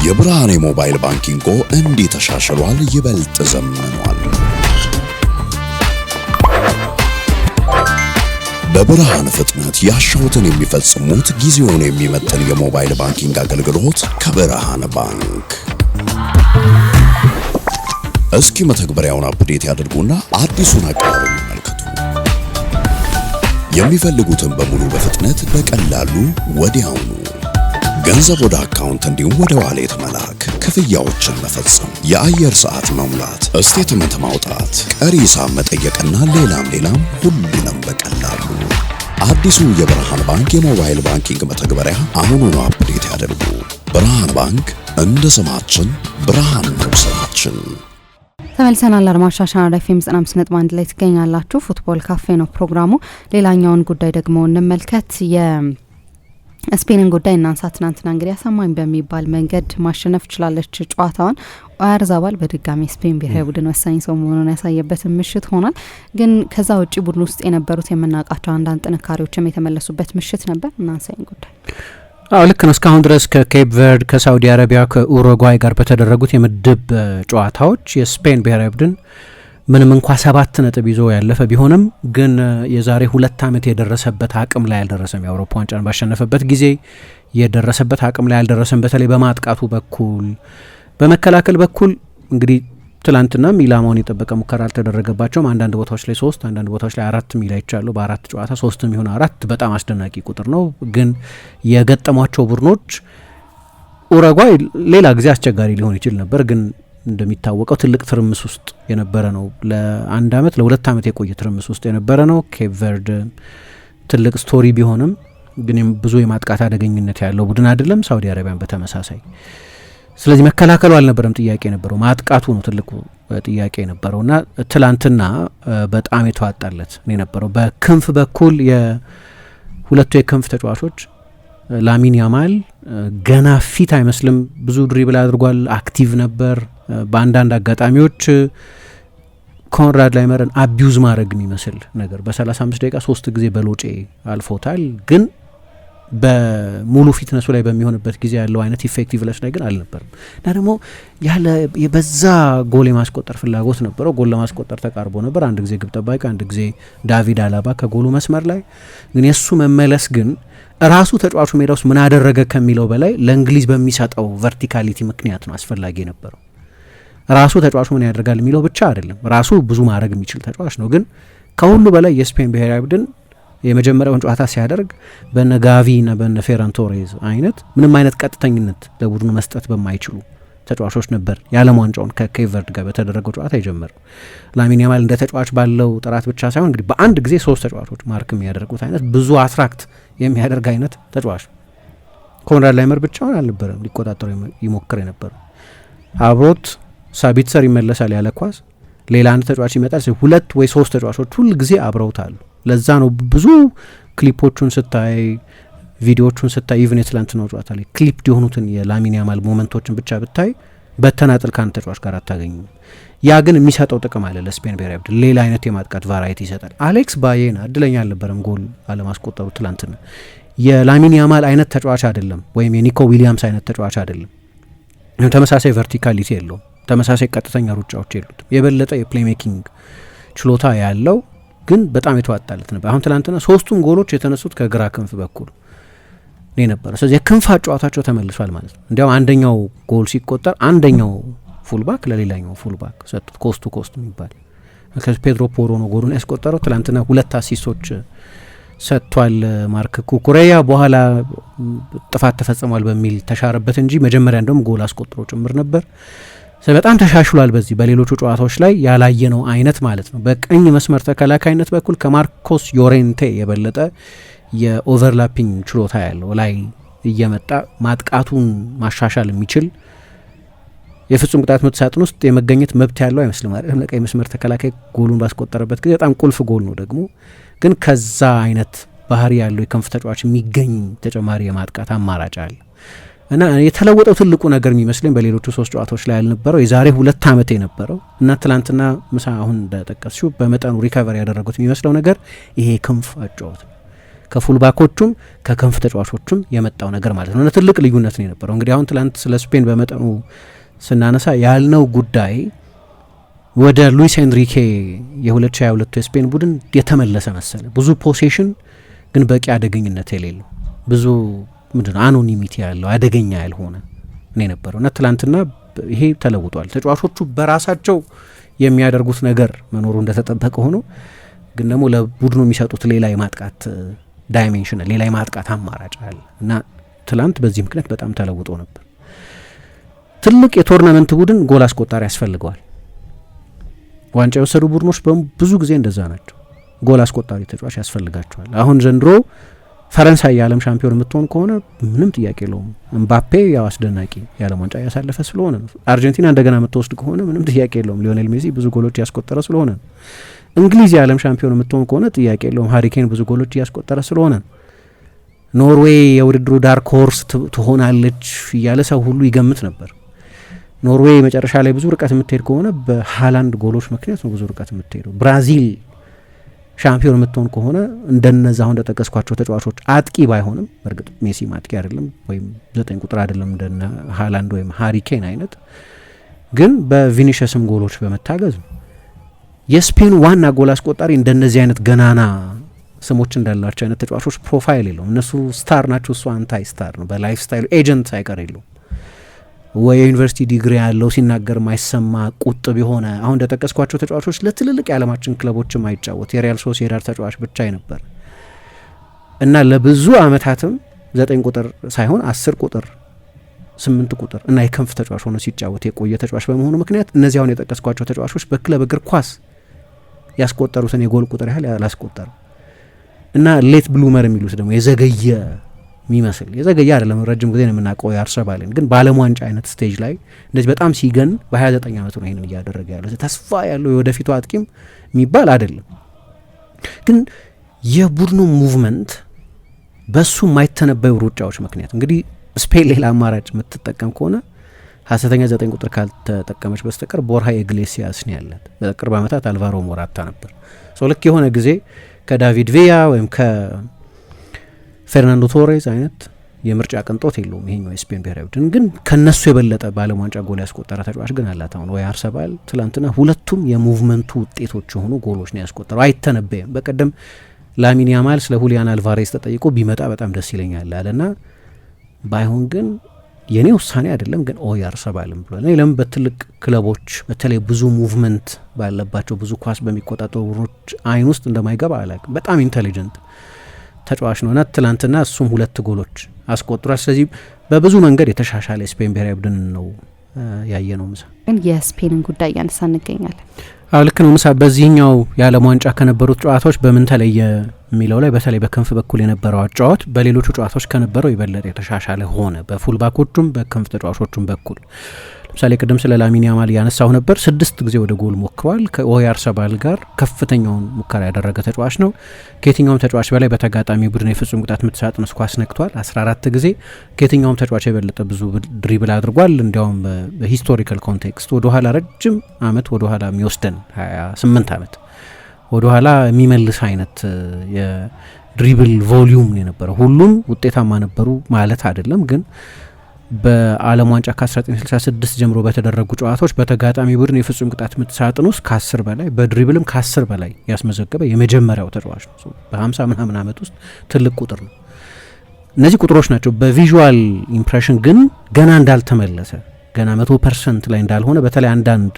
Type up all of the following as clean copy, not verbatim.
የብርሃን የሞባይል ባንኪንጎ እንዲህ ተሻሽሏል፣ ይበልጥ ዘምኗል። በብርሃን ፍጥነት ያሻውትን የሚፈጽሙት ጊዜውን የሚመጥን የሞባይል ባንኪንግ አገልግሎት ከብርሃን ባንክ። እስኪ መተግበሪያውን አፕዴት ያድርጉና አዲሱን አቀራረብ ይመልከቱ። የሚፈልጉትን በሙሉ በፍጥነት በቀላሉ ወዲያውኑ ገንዘብ ወደ አካውንት እንዲሁም ወደ ዋሌት መላክ፣ ክፍያዎችን መፈጸም፣ የአየር ሰዓት መሙላት፣ ስቴትመንት ማውጣት፣ ቀሪ ሂሳብ መጠየቅና ሌላም ሁሉንም በቀላሉ። አዲሱ የብርሃን ባንክ የሞባይል ባንኪንግ መተግበሪያ አሁኑኑ አፕዴት ያድርጉ። ብርሃን ባንክ እንደ ስማችን ብርሃን ነው ስራችን። ተመልሰናል። አድማጮቻችን ኤፍኤም 95.1 ላይ ትገኛላችሁ። ፉትቦል ካፌ ነው ፕሮግራሙ። ሌላኛውን ጉዳይ ደግሞ እንመልከት። የስፔንን ጉዳይ እናንሳ። ትናንትና እንግዲህ አሳማኝ በሚባል መንገድ ማሸነፍ ችላለች ጨዋታውን። ኦያርዛባል በድጋሚ ስፔን ብሔራዊ ቡድን ወሳኝ ሰው መሆኑን ያሳየበት ምሽት ሆኗል። ግን ከዛ ውጪ ቡድን ውስጥ የነበሩት የምናውቃቸው አንዳንድ ጥንካሬዎችም የተመለሱበት ምሽት ነበር። እናንሳኝ ጉዳይ ልክ ነው። እስካሁን ድረስ ከኬፕ ቨርድ፣ ከሳውዲ አረቢያ፣ ከኡሩጓይ ጋር በተደረጉት የምድብ ጨዋታዎች የስፔን ብሔራዊ ቡድን ምንም እንኳ 7 ነጥብ ይዞ ያለፈ ቢሆንም ግን የዛሬ 2 ዓመት የደረሰበት አቅም ላይ አልደረሰም። የአውሮፓ ዋንጫን ባሸነፈበት ጊዜ የደረሰበት አቅም ላይ አልደረሰም። በተለይ በማጥቃቱ በኩል በመከላከል በኩል እንግዲህ ትላንትናም ኢላማውን የጠበቀ ሙከራ አልተደረገባቸውም። አንዳንድ ቦታዎች ላይ 3 አንዳንድ ቦታዎች ላይ 4 ሚላ ይቻሉ። በ4 ጨዋታ 3 ይሁን 4 በጣም አስደናቂ ቁጥር ነው። ግን የገጠሟቸው ቡድኖች ኡሩጓይ ሌላ ጊዜ አስቸጋሪ ሊሆን ይችል ነበር፣ ግን እንደሚታወቀው ትልቅ ትርምስ ውስጥ የነበረ ነው። ለ1 ዓመት ለ2 ዓመት የቆየ ትርምስ ውስጥ የነበረ ነው። ኬፕ ቨርድ ትልቅ ስቶሪ ቢሆንም ግን ብዙ የማጥቃት አደገኝነት ያለው ቡድን አይደለም። ሳውዲ አረቢያን በተመሳሳይ። ስለዚህ መከላከሉ አልነበረም ጥያቄ የነበረው፣ ማጥቃቱ ነው ትልቁ ጥያቄ የነበረው እና ትላንትና በጣም የተዋጣለት ነው የነበረው። በክንፍ በኩል የሁለቱ የክንፍ ተጫዋቾች ላሚን ያማል ገና ፊት አይመስልም፣ ብዙ ድሪብል አድርጓል፣ አክቲቭ ነበር። በአንዳንድ አጋጣሚዎች ኮንራድ ላይመርን አቢዩዝ ማድረግ የሚመስል ነገር በ35 ደቂቃ 3 ጊዜ በሎጬ አልፎታል። ግን በሙሉ ፊትነሱ ላይ በሚሆንበት ጊዜ ያለው አይነት ኢፌክቲቭነስ ላይ ግን አልነበርም እና ደግሞ ያለ የበዛ ጎል የማስቆጠር ፍላጎት ነበረው። ጎል ለማስቆጠር ተቃርቦ ነበር። አንድ ጊዜ ግብ ጠባቂ፣ አንድ ጊዜ ዳቪድ አላባ ከጎሉ መስመር ላይ። ግን የእሱ መመለስ ግን ራሱ ተጫዋቹ ሜዳ ውስጥ ምን አደረገ ከሚለው በላይ ለእንግሊዝ በሚሰጠው ቨርቲካሊቲ ምክንያት ነው አስፈላጊ የነበረው። ራሱ ተጫዋቹ ምን ያደርጋል የሚለው ብቻ አይደለም፣ ራሱ ብዙ ማድረግ የሚችል ተጫዋች ነው። ግን ከሁሉ በላይ የስፔን ብሔራዊ ቡድን የመጀመሪያውን ጨዋታ ሲያደርግ በነ ጋቪ እና በነ ፌራን ቶሬዝ አይነት ምንም አይነት ቀጥተኝነት ለቡድኑ መስጠት በማይችሉ ተጫዋቾች ነበር የዓለም ዋንጫውን ከኬፕ ቨርድ ጋር በተደረገው ጨዋታ የጀመረው። ላሚን ያማል እንደ ተጫዋች ባለው ጥራት ብቻ ሳይሆን እንግዲህ በአንድ ጊዜ 3 ተጫዋቾች ማርክ የሚያደርጉት አይነት ብዙ አትራክት የሚያደርግ አይነት ተጫዋች። ኮንራድ ላይመር ብቻውን አልነበረም ሊቆጣጠሩ ይሞክር የነበረው። አብሮት ሳቢትሰር ይመለሳል ያለ ኳስ፣ ሌላ አንድ ተጫዋች ይመጣል። 2 ወይ 3 ተጫዋቾች ሁል ጊዜ አብረውታሉ። ለዛ ነው ብዙ ክሊፖቹን ስታይ፣ ቪዲዮዎቹን ስታይ፣ ኢቭን የትላንትናው ጨዋታ ላይ ክሊፕ የሆኑትን የላሚን ያማል ሞመንቶችን ብቻ ብታይ በተናጥል ከአንድ ተጫዋች ጋር አታገኙም። ያ ግን የሚሰጠው ጥቅም አለ ለስፔን ብሔራዊ ቡድን፣ ሌላ አይነት የማጥቃት ቫራይቲ ይሰጣል። አሌክስ ባዬና እድለኛ አልነበረም ጎል አለማስቆጠሩ ትላንትና። የላሚን ያማል አይነት ተጫዋች አይደለም፣ ወይም የኒኮ ዊሊያምስ አይነት ተጫዋች አይደለም። ተመሳሳይ ቨርቲካሊቲ የለውም፣ ተመሳሳይ ቀጥተኛ ሩጫዎች የሉትም። የበለጠ የፕሌይ ሜኪንግ ችሎታ ያለው ግን በጣም የተዋጣለት ነበር። አሁን ትላንትና 3ቱም ጎሎች የተነሱት ከግራ ክንፍ በኩል ነው የነበረው። ስለዚህ የክንፍ አጨዋታቸው ተመልሷል ማለት ነው። እንዲያውም አንደኛው ጎል ሲቆጠር አንደኛው ፉልባክ ለሌላኛው ፉልባክ ሰጡት፣ ኮስቱ ኮስት የሚባል ፔድሮ ፖሮ ነው ጎሉን ያስቆጠረው። ትላንትና 2 አሲስቶች ሰጥቷል ማርክ ኩኩሬያ። በኋላ ጥፋት ተፈጽሟል በሚል ተሻረበት እንጂ መጀመሪያ እንደውም ጎል አስቆጥሮ ጭምር ነበር። በጣም ተሻሽሏል። በዚህ በሌሎቹ ጨዋታዎች ላይ ያላየነው አይነት ማለት ነው። በቀኝ መስመር ተከላካይነት በኩል ከማርኮስ ዮሬንቴ የበለጠ የኦቨርላፒንግ ችሎታ ያለው ላይ እየመጣ ማጥቃቱን ማሻሻል የሚችል የፍጹም ቅጣት ምት ሳጥን ውስጥ የመገኘት መብት ያለው አይመስልም አይደል? ለቀኝ መስመር ተከላካይ ጎሉን ባስቆጠረበት ጊዜ በጣም ቁልፍ ጎል ነው ደግሞ። ግን ከዛ አይነት ባህሪ ያለው የክንፍ ተጫዋች የሚገኝ ተጨማሪ የማጥቃት አማራጭ አለ እና የተለወጠው ትልቁ ነገር የሚመስለኝ በሌሎቹ 3 ጨዋታዎች ላይ ያልነበረው የዛሬ 2 ዓመት የነበረው እና ትላንትና ምሳ አሁን እንደጠቀስሽው በመጠኑ ሪካቨሪ ያደረጉት የሚመስለው ነገር ይሄ ክንፍ አጫወት ነው። ከፉልባኮቹም ከክንፍ ተጫዋቾቹም የመጣው ነገር ማለት ነው። ትልቅ ልዩነት ነው የነበረው። እንግዲህ አሁን ትላንት ስለ ስፔን በመጠኑ ስናነሳ ያልነው ጉዳይ ወደ ሉዊስ ኤንሪኬ የ2022 የስፔን ቡድን የተመለሰ መሰለ። ብዙ ፖሴሽን ግን በቂ አደገኝነት የሌለው ብዙ ምንድነው አኖኒሚቲ ያለው አደገኛ ያልሆነ ነው የነበረው እና ትላንትና ይሄ ተለውጧል። ተጫዋቾቹ በራሳቸው የሚያደርጉት ነገር መኖሩ እንደተጠበቀ ሆኖ ግን ደግሞ ለቡድኑ የሚሰጡት ሌላ የማጥቃት ዳይሜንሽን ሌላ የማጥቃት አማራጭ አለ እና ትላንት በዚህ ምክንያት በጣም ተለውጦ ነበር። ትልቅ የቶርናመንት ቡድን ጎል አስቆጣሪ ያስፈልገዋል። ዋንጫ የወሰዱ ቡድኖች ብዙ ጊዜ እንደዛ ናቸው። ጎል አስቆጣሪ ተጫዋች ያስፈልጋቸዋል። አሁን ዘንድሮ ፈረንሳይ የዓለም ሻምፒዮን የምትሆን ከሆነ ምንም ጥያቄ የለውም። እምባፔ ያው አስደናቂ የዓለም ዋንጫ ያሳለፈ ስለሆነ ነው። አርጀንቲና እንደገና የምትወስድ ከሆነ ምንም ጥያቄ የለውም። ሊዮኔል ሜሲ ብዙ ጎሎች ያስቆጠረ ስለሆነ ነው። እንግሊዝ የዓለም ሻምፒዮን የምትሆን ከሆነ ጥያቄ የለውም። ሃሪኬን ብዙ ጎሎች እያስቆጠረ ስለሆነ ነው። ኖርዌይ የውድድሩ ዳርክ ሆርስ ትሆናለች እያለ ሰው ሁሉ ይገምት ነበር። ኖርዌይ መጨረሻ ላይ ብዙ ርቀት የምትሄድ ከሆነ በሃላንድ ጎሎች ምክንያት ነው ብዙ ርቀት የምትሄደው። ብራዚል ሻምፒዮን የምትሆን ከሆነ እንደነዛ አሁን እንደጠቀስኳቸው ተጫዋቾች አጥቂ ባይሆንም በእርግጥ ሜሲ አጥቂ አይደለም ወይም 9 ቁጥር አይደለም እንደነ ሃላንድ ወይም ሃሪኬን አይነት ግን በቪኒሽስም ጎሎች በመታገዝ ነው። የስፔን ዋና ጎል አስቆጣሪ እንደነዚህ አይነት ገናና ስሞች እንዳላቸው አይነት ተጫዋቾች ፕሮፋይል የለውም። እነሱ ስታር ናቸው፣ እሱ አንታይ ስታር ነው። በላይፍ ስታይሉ ኤጀንት ሳይቀር የለውም ወይ የዩኒቨርሲቲ ዲግሪ ያለው ሲናገር ማይሰማ ቁጥብ የሆነ አሁን እንደጠቀስኳቸው ተጫዋቾች ለትልልቅ የዓለማችን ክለቦችም አይጫወት የሪያል ሶሲዳድ ተጫዋች ብቻ ነበር እና ለብዙ አመታትም 9 ቁጥር ሳይሆን 10 ቁጥር 8 ቁጥር እና የክንፍ ተጫዋች ሆኖ ሲጫወት የቆየ ተጫዋች በመሆኑ ምክንያት እነዚህ አሁን የጠቀስኳቸው ተጫዋቾች በክለብ እግር ኳስ ያስቆጠሩትን የጎል ቁጥር ያህል ያላስቆጠሩ እና ሌት ብሉመር የሚሉት ደግሞ የዘገየ የሚመስል የዘገየ አይደለም፣ ረጅም ጊዜ ነው የምናውቀው ያርሰባልን ግን በዓለም ዋንጫ አይነት ስቴጅ ላይ እንደዚህ በጣም ሲገን በ29 ዓመቱ ነው ይህንን እያደረገ ያለው። ተስፋ ያለው የወደፊቱ አጥቂም የሚባል አይደለም። ግን የቡድኑ ሙቭመንት በሱ የማይተነበዩ ሩጫዎች ምክንያት እንግዲህ ስፔን ሌላ አማራጭ የምትጠቀም ከሆነ ሀሰተኛ 9 ቁጥር ካልተጠቀመች በስተቀር ቦርሃ ኢግሌሲያስ ነው ያላት። በቅርብ ዓመታት አልቫሮ ሞራታ ነበር። ልክ የሆነ ጊዜ ከዳቪድ ቪያ ወይም ከፌርናንዶ ቶሬዝ አይነት የምርጫ ቅንጦት የለውም ይሄኛው የስፔን ብሔራዊ ቡድን። ግን ከነሱ የበለጠ በዓለም ዋንጫ ጎል ያስቆጠረ ተጫዋች ግን አላት። አሁን ወይ አርሰባል ትላንትና ሁለቱም የሙቭመንቱ ውጤቶች የሆኑ ጎሎች ነው ያስቆጠረው። አይተነበየም። በቀደም ላሚን ያማል ስለ ሁሊያን አልቫሬዝ ተጠይቆ ቢመጣ በጣም ደስ ይለኛል አለና ባይሆን ግን የኔ ውሳኔ አይደለም ግን ኦይ አርሰባልም ብሏል። እኔ ለምን በትልቅ ክለቦች በተለይ ብዙ ሙቭመንት ባለባቸው ብዙ ኳስ በሚቆጣጠሩ ቡድኖች አይን ውስጥ እንደማይገባ አላውቅም። በጣም ኢንቴሊጀንት ተጫዋች ነውና ትላንትና እሱም 2 ጎሎች አስቆጥሯል። ስለዚህ በብዙ መንገድ የተሻሻለ የስፔን ብሔራዊ ቡድን ነው ያየ ነው። ምሳ ግን የስፔንን ጉዳይ እያነሳ እንገኛለን። ልክ ነው። ምሳ በዚህኛው የዓለም ዋንጫ ከነበሩት ጨዋታዎች በምን ተለየ የሚለው ላይ በተለይ በክንፍ በኩል የነበረው አጫዋት በሌሎቹ ጨዋታዎች ከነበረው የበለጠ የተሻሻለ ሆነ። በፉልባኮቹም በክንፍ ተጫዋቾቹም በኩል ለምሳሌ ቅድም ስለ ላሚን ያማል ያነሳው ነበር። 6 ጊዜ ወደ ጎል ሞክሯል። ከኦያርሰባል ጋር ከፍተኛውን ሙከራ ያደረገ ተጫዋች ነው። ከየትኛውም ተጫዋች በላይ በተጋጣሚ ቡድን የፍጹም ቅጣት ምት ሳጥን ውስጥ ኳስ ነክቷል 14 ጊዜ። ከየትኛውም ተጫዋች የበለጠ ብዙ ድሪብል አድርጓል። እንዲያውም በሂስቶሪካል ኮንቴክስት ወደ ኋላ ረጅም አመት ወደ ኋላ የሚወስደን 28 አመት ወደ ኋላ የሚመልስ አይነት የድሪብል ቮሊዩም ነው የነበረው። ሁሉም ውጤታማ ነበሩ ማለት አይደለም፣ ግን በዓለም ዋንጫ ከ1966 ጀምሮ በተደረጉ ጨዋታዎች በተጋጣሚ ቡድን የፍጹም ቅጣት ምት ሳጥን ውስጥ ከ10 በላይ በድሪብልም ከ10 በላይ ያስመዘገበ የመጀመሪያው ተጫዋች ነው። በ50 ምናምን አመት ውስጥ ትልቅ ቁጥር ነው። እነዚህ ቁጥሮች ናቸው። በቪዥዋል ኢምፕሬሽን ግን ገና እንዳልተመለሰ ገና 100% ላይ እንዳልሆነ በተለይ አንዳንድ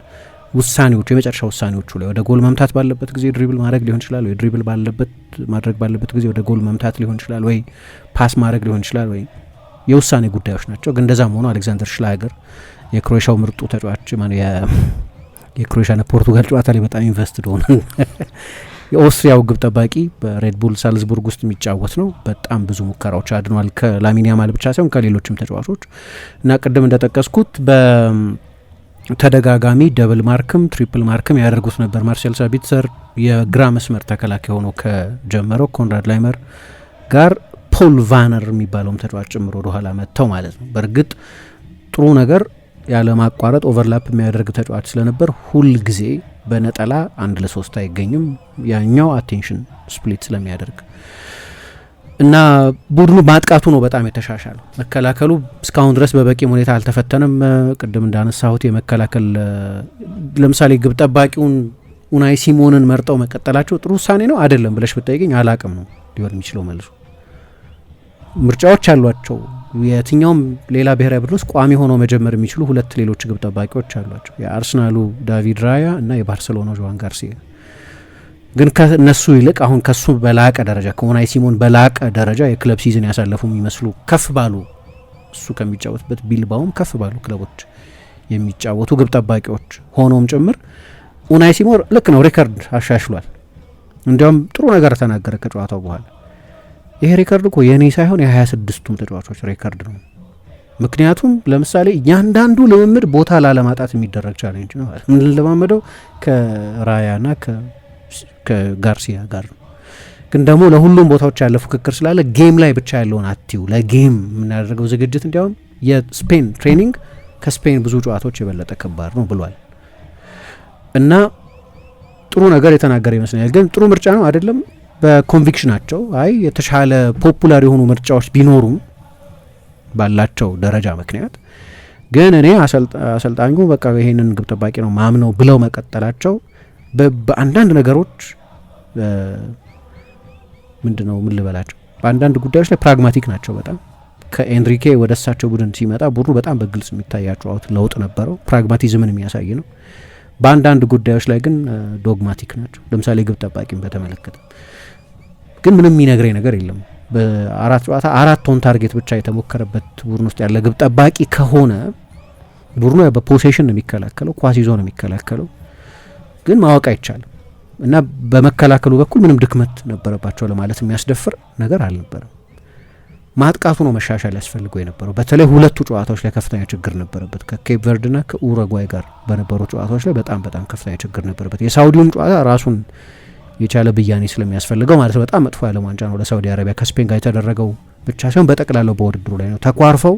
ውሳኔዎቹ የመጨረሻ ውሳኔዎቹ ላይ ወደ ጎል መምታት ባለበት ጊዜ ድሪብል ማድረግ ሊሆን ይችላል፣ ወይ ድሪብል ማድረግ ባለበት ጊዜ ወደ ጎል መምታት ሊሆን ይችላል፣ ወይ ፓስ ማድረግ ሊሆን ይችላል፣ ወይ የውሳኔ ጉዳዮች ናቸው። ግን እንደዛም ሆኖ አሌክዛንደር ሽላገር የክሮኤሽያው ምርጡ ተጫዋች የክሮኤሽያና ፖርቱጋል ጨዋታ ላይ በጣም ኢንቨስትድ ሆነ። የኦስትሪያው ግብ ጠባቂ በሬድቡል ሳልዝቡርግ ውስጥ የሚጫወት ነው። በጣም ብዙ ሙከራዎች አድኗል። ከላሚን ያማል ብቻ ሳይሆን ከሌሎችም ተጫዋቾች እና ቅድም እንደጠቀስኩት በተደጋጋሚ ደብል ማርክም ትሪፕል ማርክም ያደርጉት ነበር። ማርሴል ሳቢትዘር የግራ መስመር ተከላካይ ሆኖ ከጀመረው ኮንራድ ላይመር ጋር ፖል ቫነር የሚባለውም ተጫዋች ጭምሮ ወደ ኋላ መጥተው ማለት ነው። በእርግጥ ጥሩ ነገር ያለ ማቋረጥ ኦቨርላፕ የሚያደርግ ተጫዋች ስለነበር ሁል ጊዜ በነጠላ 1 ለ3 አይገኝም። ያኛው አቴንሽን ስፕሊት ስለሚያደርግ እና ቡድኑ ማጥቃቱ ነው በጣም የተሻሻለው። መከላከሉ እስካሁን ድረስ በበቂ ሁኔታ አልተፈተነም። ቅድም እንዳነሳሁት የመከላከል ለምሳሌ ግብ ጠባቂውን ኡናይ ሲሞንን መርጠው መቀጠላቸው ጥሩ ውሳኔ ነው አይደለም ብለሽ ብትጠይቀኝ አላቅም ነው ሊሆን የሚችለው መልሱ። ምርጫዎች አሏቸው። የትኛውም ሌላ ብሔራዊ ቡድን ውስጥ ቋሚ ሆኖ መጀመር የሚችሉ ሁለት ሌሎች ግብ ጠባቂዎች አሏቸው፣ የአርሰናሉ ዳቪድ ራያ እና የባርሴሎና ጆዋን ጋርሲያ። ግን ከነሱ ይልቅ አሁን ከሱ በላቀ ደረጃ ከኡናይ ሲሞን በላቀ ደረጃ የክለብ ሲዝን ያሳለፉ የሚመስሉ ከፍ ባሉ እሱ ከሚጫወትበት ቢልባውም ከፍ ባሉ ክለቦች የሚጫወቱ ግብ ጠባቂዎች ሆኖም ጭምር ኡናይ ሲሞን ልክ ነው ሪከርድ አሻሽሏል። እንዲያውም ጥሩ ነገር ተናገረ ከጨዋታው በኋላ። ይሄ ሪከርድ እኮ የኔ ሳይሆን የ26ቱም ተጫዋቾች ሪከርድ ነው። ምክንያቱም ለምሳሌ እያንዳንዱ ልምምድ ቦታ ላለማጣት የሚደረግ ቻሌንጅ ነው። ምን ለማመደው ከራያና ከጋርሲያ ጋር ነው። ግን ደግሞ ለሁሉም ቦታዎች ያለ ፉክክር ስላለ ጌም ላይ ብቻ ያለውን አትዩ። ለጌም የምናደርገው ዝግጅት እንዲያውም የስፔን ትሬኒንግ ከስፔን ብዙ ጨዋታዎች የበለጠ ከባድ ነው ብሏል። እና ጥሩ ነገር የተናገረ ይመስለኛል። ግን ጥሩ ምርጫ ነው አይደለም በኮንቪክሽናቸው አይ የተሻለ ፖፑላር የሆኑ ምርጫዎች ቢኖሩም ባላቸው ደረጃ ምክንያት ግን እኔ አሰልጣኙ በቃ ይሄንን ግብ ጠባቂ ነው ማምነው ብለው መቀጠላቸው በአንዳንድ ነገሮች ምንድነው ምን ልበላቸው በአንዳንድ ጉዳዮች ላይ ፕራግማቲክ ናቸው በጣም። ከኤንሪኬ ወደ እሳቸው ቡድን ሲመጣ ቡድኑ በጣም በግልጽ የሚታያቸው ለውጥ ነበረው፣ ፕራግማቲዝምን የሚያሳይ ነው። በአንዳንድ ጉዳዮች ላይ ግን ዶግማቲክ ናቸው። ለምሳሌ ግብ ጠባቂን በተመለከተ ግን ምንም የሚነግረኝ ነገር የለም። በአራት ጨዋታ 4 ኦን ታርጌት ብቻ የተሞከረበት ቡድን ውስጥ ያለ ግብ ጠባቂ ከሆነ ቡድኑ በፖሴሽን ነው የሚከላከለው፣ ኳስ ይዞ ነው የሚከላከለው፣ ግን ማወቅ አይቻልም። እና በመከላከሉ በኩል ምንም ድክመት ነበረባቸው ለማለት የሚያስደፍር ነገር አልነበረም። ማጥቃቱ ነው መሻሻል ያስፈልገው የነበረው። በተለይ ሁለቱ ጨዋታዎች ላይ ከፍተኛ ችግር ነበረበት። ከኬፕ ቨርድና ከኡሩጓይ ጋር በነበሩ ጨዋታዎች ላይ በጣም ከፍተኛ ችግር ነበረበት። የሳውዲውን ጨዋታ ራሱን የቻለ ብያኔ ስለሚያስፈልገው ማለት ነው። በጣም መጥፎ ያለ ዋንጫ ነው ለሳውዲ አረቢያ። ከስፔን ጋር የተደረገው ብቻ ሳይሆን በጠቅላላው በውድድሩ ላይ ነው። ተኳርፈው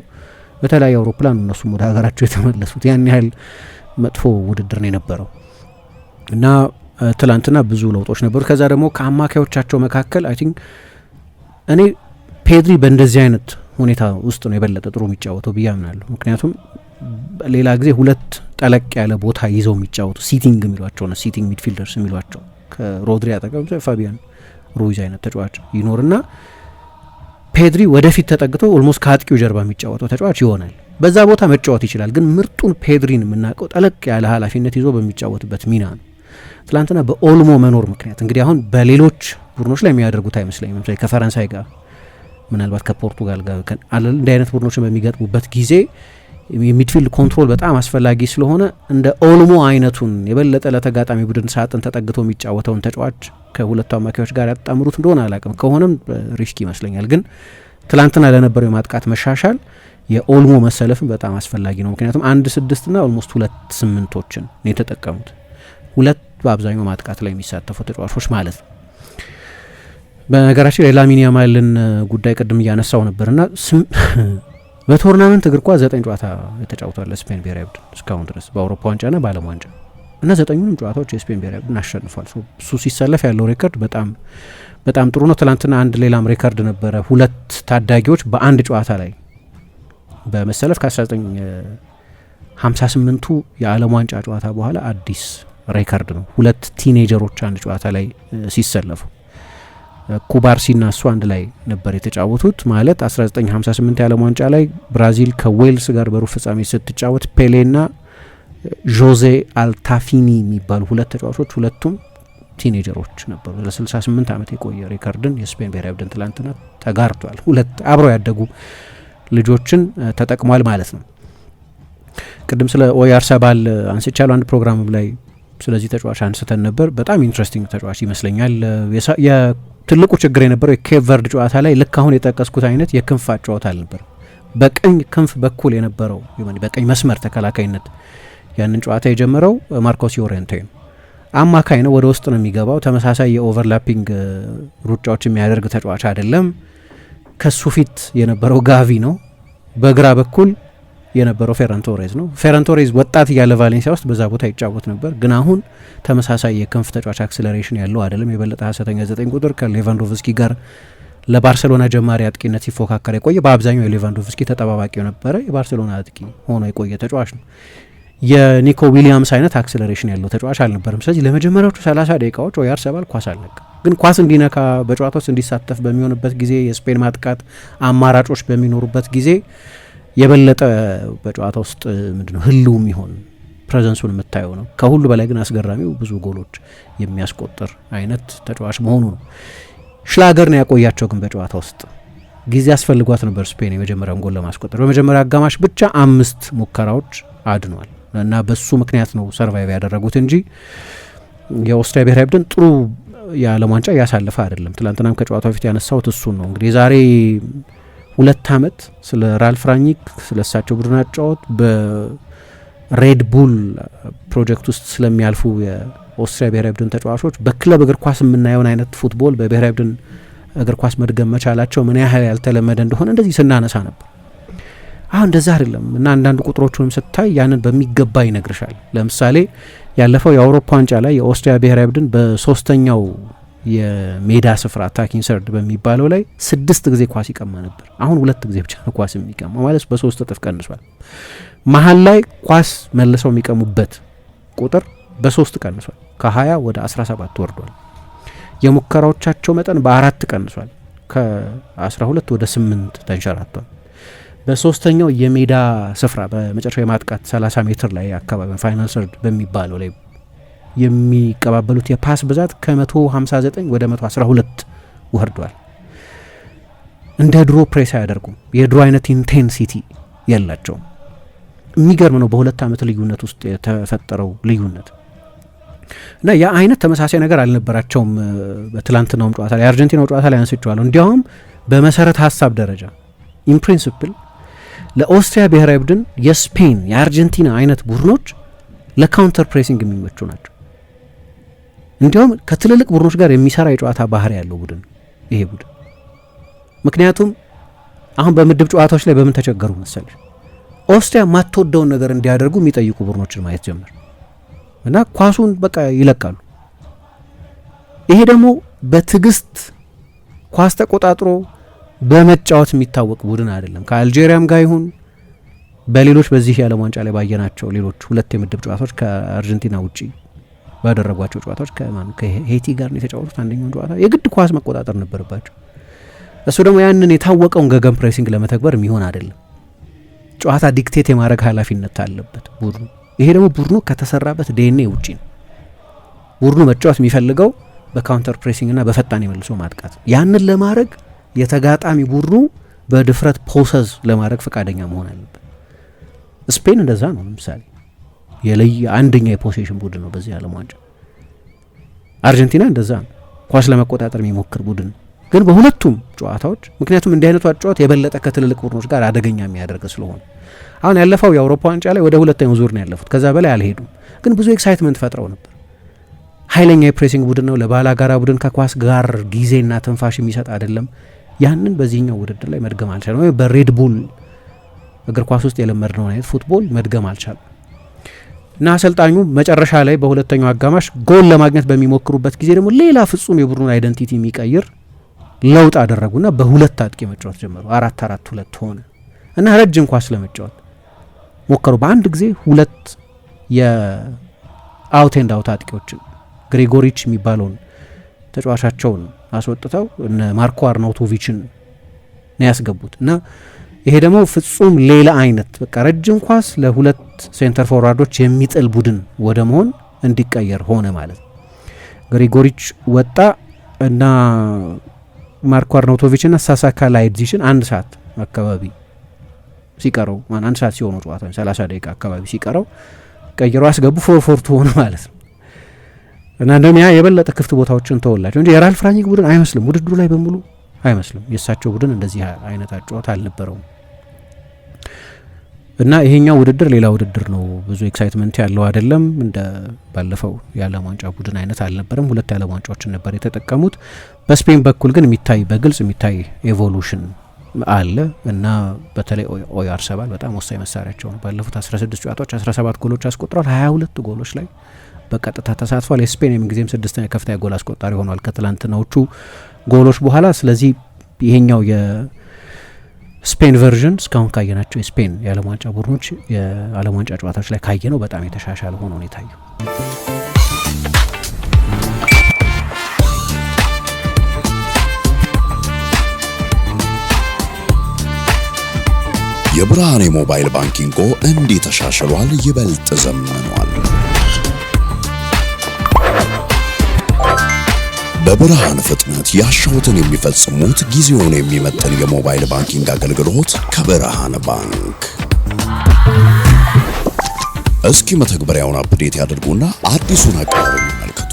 በተለያዩ አውሮፕላን እነሱም ወደ ሀገራቸው የተመለሱት ያን ያህል መጥፎ ውድድር ነው የነበረው እና ትላንትና ብዙ ለውጦች ነበሩ። ከዛ ደግሞ ከአማካዮቻቸው መካከል አይ ቲንክ እኔ ፔድሪ በእንደዚህ አይነት ሁኔታ ውስጥ ነው የበለጠ ጥሩ የሚጫወተው ብዬ አምናለሁ። ምክንያቱም ሌላ ጊዜ ሁለት ጠለቅ ያለ ቦታ ይዘው የሚጫወቱ ሲቲንግ የሚሏቸው ነው ሲቲንግ ሚድፊልደርስ የሚሏቸው ከሮድሪ አጠገብ ፋቢያን ሩይዝ አይነት ተጫዋች ይኖርና ፔድሪ ወደፊት ተጠግቶ ኦልሞስት ከአጥቂው ጀርባ የሚጫወተው ተጫዋች ይሆናል። በዛ ቦታ መጫወት ይችላል። ግን ምርጡን ፔድሪን የምናውቀው ጠለቅ ያለ ኃላፊነት ይዞ በሚጫወትበት ሚና ነው። ትላንትና በኦልሞ መኖር ምክንያት እንግዲህ አሁን በሌሎች ቡድኖች ላይ የሚያደርጉት አይመስለኝም። ለምሳሌ ከፈረንሳይ ጋር ምናልባት ከፖርቱጋል ጋር እንዲህ አይነት ቡድኖችን በሚገጥሙበት ጊዜ የሚድፊልድ ኮንትሮል በጣም አስፈላጊ ስለሆነ እንደ ኦልሞ አይነቱን የበለጠ ለተጋጣሚ ቡድን ሳጥን ተጠግቶ የሚጫወተውን ተጫዋች ከሁለቱ አማካዮች ጋር ያጣምሩት እንደሆነ አላውቅም። ከሆነም ሪስክ ይመስለኛል። ግን ትላንትና ለነበረው የማጥቃት መሻሻል የኦልሞ መሰለፍም በጣም አስፈላጊ ነው። ምክንያቱም 1-6 ና ኦልሞስት 2-8ቶችን ነው የተጠቀሙት። ሁለት በአብዛኛው ማጥቃት ላይ የሚሳተፉ ተጫዋቾች ማለት ነው። በነገራችን የላሚን ያማልን ጉዳይ ቅድም እያነሳው ነበርና በቶርናመንት እግር ኳስ 9 ጨዋታ የተጫውቷል ስፔን ብሔራዊ ቡድን እስካሁን ድረስ በአውሮፓ ዋንጫና በዓለም ዋንጫ እና 9ኙንም ጨዋታዎች የስፔን ብሔራዊ ቡድን አሸንፏል። እሱ ሲሰለፍ ያለው ሬከርድ በጣም ጥሩ ነው። ትላንትና አንድ ሌላም ሬከርድ ነበረ። 2 ታዳጊዎች በአንድ ጨዋታ ላይ በመሰለፍ ከ1958ቱ የዓለም ዋንጫ ጨዋታ በኋላ አዲስ ሬከርድ ነው። 2 ቲኔጀሮች አንድ ጨዋታ ላይ ሲሰለፉ ኩባርሲና እሱ አንድ ላይ ነበር የተጫወቱት። ማለት 1958 የዓለም ዋንጫ ላይ ብራዚል ከዌልስ ጋር በሩብ ፍጻሜ ስትጫወት ፔሌና ጆዜ አልታፊኒ የሚባሉ 2 ተጫዋቾች ሁለቱም ቲኔጀሮች ነበሩ። ለ68 ዓመት የቆየ ሬከርድን የስፔን ብሔራዊ ቡድን ትላንትና ተጋርቷል። 2 አብረው ያደጉ ልጆችን ተጠቅሟል ማለት ነው። ቅድም ስለ ኦያርሳባል አንስቻለሁ አንድ ፕሮግራም ላይ ስለዚህ ተጫዋች አንስተን ነበር። በጣም ኢንትረስቲንግ ተጫዋች ይመስለኛል። ትልቁ ችግር የነበረው የኬፕ ቨርድ ጨዋታ ላይ ልክ አሁን የጠቀስኩት አይነት የክንፍ ጨዋታ አልነበር። በቀኝ ክንፍ በኩል የነበረው በቀኝ መስመር ተከላካይነት ያንን ጨዋታ የጀመረው ማርኮስ ዮሬንቴ ነው። አማካይ ነው፣ ወደ ውስጥ ነው የሚገባው። ተመሳሳይ የኦቨርላፒንግ ሩጫዎች የሚያደርግ ተጫዋች አይደለም። ከሱ ፊት የነበረው ጋቪ ነው። በግራ በኩል የነበረው ፌራን ቶሬዝ ነው። ፌራን ቶሬዝ ወጣት እያለ ቫሌንሲያ ውስጥ በዛ ቦታ ይጫወት ነበር፣ ግን አሁን ተመሳሳይ የክንፍ ተጫዋች አክሰለሬሽን ያለው አይደለም። የበለጠ ሀሰተኛ 9 ቁጥር ከሌቫንዶቭስኪ ጋር ለባርሴሎና ጀማሪ አጥቂነት ሲፎካከር የቆየ በአብዛኛው የሌቫንዶቭስኪ ተጠባባቂ ነበረ የባርሴሎና አጥቂ ሆኖ የቆየ ተጫዋች ነው። የኒኮ ዊሊያምስ አይነት አክሰለሬሽን ያለው ተጫዋች አልነበረም። ስለዚህ ለመጀመሪያዎቹ 30 ደቂቃዎች ኦያርሰባል ኳስ አልነካ፣ ግን ኳስ እንዲነካ በጨዋታ ውስጥ እንዲሳተፍ በሚሆንበት ጊዜ የስፔን ማጥቃት አማራጮች በሚኖሩበት ጊዜ የበለጠ በጨዋታ ውስጥ ምንድነው ህልው የሚሆን ፕሬዘንሱን የምታየው ነው። ከሁሉ በላይ ግን አስገራሚው ብዙ ጎሎች የሚያስቆጥር አይነት ተጫዋች መሆኑ ነው። ሽላገር ነው ያቆያቸው፣ ግን በጨዋታ ውስጥ ጊዜ አስፈልጓት ነበር ስፔን የመጀመሪያውን ጎል ለማስቆጠር። በመጀመሪያ አጋማሽ ብቻ 5 ሙከራዎች አድኗል እና በሱ ምክንያት ነው ሰርቫይቭ ያደረጉት እንጂ የኦስትሪያ ብሔራዊ ቡድን ጥሩ የዓለም ዋንጫ እያሳለፈ አይደለም። ትላንትናም ከጨዋታው በፊት ያነሳሁት እሱን ነው። እንግዲህ የዛሬ 2 ዓመት ስለ ራልፍ ራኒክ ስለ እሳቸው ቡድን አጫወት በሬድ ቡል ፕሮጀክት ውስጥ ስለሚያልፉ የኦስትሪያ ብሔራዊ ቡድን ተጫዋቾች በክለብ እግር ኳስ የምናየውን አይነት ፉትቦል በብሔራዊ ቡድን እግር ኳስ መድገም መቻላቸው ምን ያህል ያልተለመደ እንደሆነ እንደዚህ ስናነሳ ነበር። አሁን እንደዛ አይደለም እና አንዳንድ ቁጥሮቹንም ስታይ ያንን በሚገባ ይነግርሻል። ለምሳሌ ያለፈው የአውሮፓ ዋንጫ ላይ የኦስትሪያ ብሔራዊ ቡድን በ3ኛው የሜዳ ስፍራ አታኪንግ ሰርድ በሚባለው ላይ 6 ጊዜ ኳስ ይቀማ ነበር። አሁን 2 ጊዜ ብቻ ነው ኳስ የሚቀማ ማለት በ3 እጥፍ ቀንሷል። መሀል ላይ ኳስ መልሰው የሚቀሙበት ቁጥር በ3 ቀንሷል። ከ20 ወደ 17 ወርዷል። የሙከራዎቻቸው መጠን በ4 ቀንሷል። ከ12 ወደ 8 ተንሸራቷል። በ3ኛው የሜዳ ስፍራ በመጨረሻው የማጥቃት 30 ሜትር ላይ አካባቢ ፋይናል ሰርድ በሚባለው ላይ የሚቀባበሉት የፓስ ብዛት ከ159 ወደ 112 ወርዷል። እንደ ድሮ ፕሬስ አያደርጉም። የድሮ አይነት ኢንቴንሲቲ የላቸውም። የሚገርም ነው በ2 ዓመት ልዩነት ውስጥ የተፈጠረው ልዩነት እና ያ አይነት ተመሳሳይ ነገር አልነበራቸውም። በትላንትናውም ጨዋታ ላይ የአርጀንቲናው ጨዋታ ላይ አንስቼዋለሁ። እንዲያውም በመሰረት ሀሳብ ደረጃ ኢን ፕሪንሲፕል ለኦስትሪያ ብሔራዊ ቡድን የስፔን የአርጀንቲና አይነት ቡድኖች ለካውንተር ፕሬሲንግ የሚመቹ ናቸው። እንዲያውም ከትልልቅ ቡድኖች ጋር የሚሰራ የጨዋታ ባህሪ ያለው ቡድን ይሄ ቡድን። ምክንያቱም አሁን በምድብ ጨዋታዎች ላይ በምን ተቸገሩ መሰለሽ? ኦስትሪያ ማትወደውን ነገር እንዲያደርጉ የሚጠይቁ ቡድኖችን ማየት ጀመር እና ኳሱን በቃ ይለቃሉ። ይሄ ደግሞ በትዕግስት ኳስ ተቆጣጥሮ በመጫወት የሚታወቅ ቡድን አይደለም። ከአልጄሪያም ጋር ይሁን በሌሎች በዚህ የዓለም ዋንጫ ላይ ባየናቸው ሌሎች 2 የምድብ ጨዋታዎች ከአርጀንቲና ውጪ ባደረጓቸው ጨዋታዎች ከሄይቲ ጋር ነው የተጫወቱት። አንደኛውን ጨዋታ የግድ ኳስ መቆጣጠር ነበረባቸው። እሱ ደግሞ ያንን የታወቀውን ገገም ፕሬሲንግ ለመተግበር የሚሆን አይደለም። ጨዋታ ዲክቴት የማድረግ ኃላፊነት አለበት ቡድኑ። ይሄ ደግሞ ቡድኑ ከተሰራበት ዲኤንኤ ውጪ ነው። ቡድኑ መጫወት የሚፈልገው በካውንተር ፕሬሲንግ እና በፈጣን የመልሶ ማጥቃት። ያንን ለማድረግ የተጋጣሚ ቡድኑ በድፍረት ፖሰዝ ለማድረግ ፈቃደኛ መሆን አለበት። ስፔን እንደዛ ነው። ለምሳሌ የለየ አንደኛ የፖሴሽን ቡድን ነው በዚህ ዓለም ዋንጫ። አርጀንቲና እንደዛ ነው፣ ኳስ ለመቆጣጠር የሚሞክር ቡድን ግን በሁለቱም ጨዋታዎች። ምክንያቱም እንዲህ አይነቱ ጨዋታ የበለጠ ከትልልቅ ቡድኖች ጋር አደገኛ የሚያደርግ ስለሆነ አሁን ያለፈው የአውሮፓ ዋንጫ ላይ ወደ 2ኛው ዙር ነው ያለፉት። ከዛ በላይ አልሄዱም፣ ግን ብዙ ኤክሳይትመንት ፈጥረው ነበር። ኃይለኛ የፕሬሲንግ ቡድን ነው። ለባላጋራ ቡድን ከኳስ ጋር ጊዜና ትንፋሽ የሚሰጥ አይደለም። ያንን በዚህኛው ውድድር ላይ መድገም አልቻለም። ወይ በሬድ ቡል እግር ኳስ ውስጥ የለመድነውን አይነት ፉትቦል መድገም አልቻለም እና አሰልጣኙ መጨረሻ ላይ በ2ኛው አጋማሽ ጎል ለማግኘት በሚሞክሩበት ጊዜ ደግሞ ሌላ ፍጹም የቡድኑን አይደንቲቲ የሚቀይር ለውጥ አደረጉና በ2 አጥቂ መጫወት ጀመሩ። 4-4-2 ሆነ እና ረጅም ኳስ ለመጫወት ሞከሩ። በአንድ ጊዜ 2 የአውት ኤንድ አውት አጥቂዎችን ግሪጎሪች የሚባለውን ተጫዋቻቸውን አስወጥተው እነ ማርኮ አርናውቶቪችን ነው ያስገቡት እና ይሄ ደግሞ ፍጹም ሌላ አይነት በቃ ረጅም ኳስ ለ2 ሴንተር ፎርዋርዶች የሚጥል ቡድን ወደ መሆን እንዲቀየር ሆነ ማለት ነው። ግሪጎሪች ወጣ እና ማርኮ አርናውቶቪች እና ሳሳካ ላይድዚችን 1 ሰዓት አካባቢ ሲቀረው 1 ሰዓት ሲሆኑ ጨዋታ 30 ደቂቃ አካባቢ ሲቀረው ቀይሮ አስገቡ። 4-4 ሆነ ማለት ነው እና እንደውም ያ የበለጠ ክፍት ቦታዎችን ተወላቸው እንጂ የራልፍ ራኒክ ቡድን አይመስልም፣ ውድድሩ ላይ በሙሉ አይመስልም። የእሳቸው ቡድን እንደዚህ አይነት ጨዋታ አልነበረውም እና ይሄኛው ውድድር ሌላ ውድድር ነው። ብዙ ኤክሳይትመንት ያለው አይደለም። እንደ ባለፈው የዓለም ዋንጫ ቡድን አይነት አልነበረም። 2 የዓለም ዋንጫዎችን ነበር የተጠቀሙት። በስፔን በኩል ግን በግልጽ የሚታይ ኤቮሉሽን አለ እና በተለይ ኦያርሰባል በጣም ወሳኝ መሳሪያቸው ነው። ባለፉት 16 ጨዋታዎች 17 ጎሎች አስቆጥሯል። 22 ጎሎች ላይ በቀጥታ ተሳትፏል። የስፔን የምንጊዜም 6ኛ ከፍተኛ ጎል አስቆጣሪ ሆኗል ከትላንትናዎቹ ጎሎች በኋላ። ስለዚህ ይሄኛው የስፔን ቨርዥን እስካሁን ካየናቸው የስፔን የዓለም ዋንጫ ቡድኖች የዓለም ዋንጫ ጨዋታዎች ላይ ካየነው በጣም የተሻሻለ ሆኖ ነው የታየው። የብርሃን የሞባይል ባንኪንጎ እንዲህ ተሻሽሏል፣ ይበልጥ ዘምኗል። በብርሃን ፍጥነት ያሻውትን የሚፈጽሙት ጊዜውን የሚመጥን የሞባይል ባንኪንግ አገልግሎት ከብርሃን ባንክ። እስኪ መተግበሪያውን አፕዴት ያድርጉና አዲሱን አቀራረብ ይመልከቱ።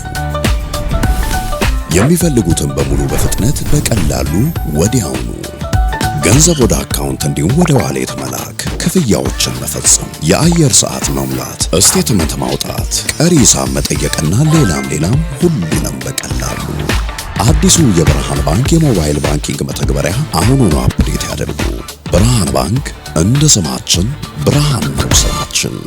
የሚፈልጉትን በሙሉ በፍጥነት በቀላሉ ወዲያውኑ ገንዘብ ወደ አካውንት እንዲሁም ወደ ዋሌት መላክ፣ ክፍያዎችን መፈጸም፣ የአየር ሰዓት መሙላት፣ ስቴትመንት ማውጣት፣ ቀሪ ሂሳብ መጠየቅና ሌላም ሁሉንም በቀላሉ። አዲሱ የብርሃን ባንክ የሞባይል ባንኪንግ መተግበሪያ አሁኑኑ አፕዴት ያድርጉ። ብርሃን ባንክ እንደ ስማችን ብርሃን ነው ስራችን።